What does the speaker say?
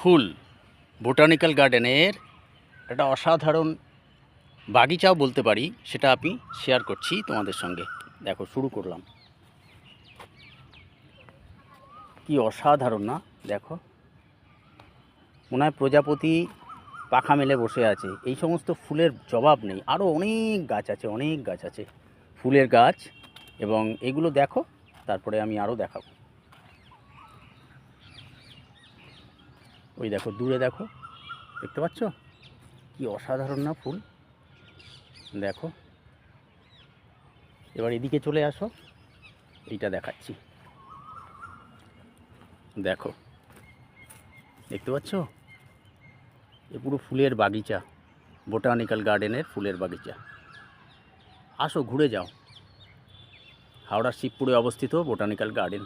ফুল botanical গার্ডেনের একটা অসাধারণ বাগিচাও বলতে পারি, সেটা আমি শেয়ার করছি তোমাদের সঙ্গে। দেখো, শুরু করলাম। কি অসাধারণ না? দেখো, মনে হয় প্রজাপতি পাখা মেলে বসে আছে। এই সমস্ত ফুলের জবাব নেই। আরও অনেক গাছ আছে, অনেক গাছ আছে, ফুলের গাছ। এবং এগুলো দেখো, তারপরে আমি আরও দেখাবো। ওই দেখো, দূরে দেখো, দেখতে পাচ্ছ? কি অসাধারণ না ফুল? দেখো, এবার এদিকে চলে আসো, এইটা দেখাচ্ছি। দেখো, দেখতে পাচ্ছ? এ পুরো ফুলের বাগিচা, বোটানিক্যাল গার্ডেনের ফুলের বাগিচা। আসো, ঘুরে যাও। হাওড়ার শিবপুরে অবস্থিত বোটানিক্যাল গার্ডেন।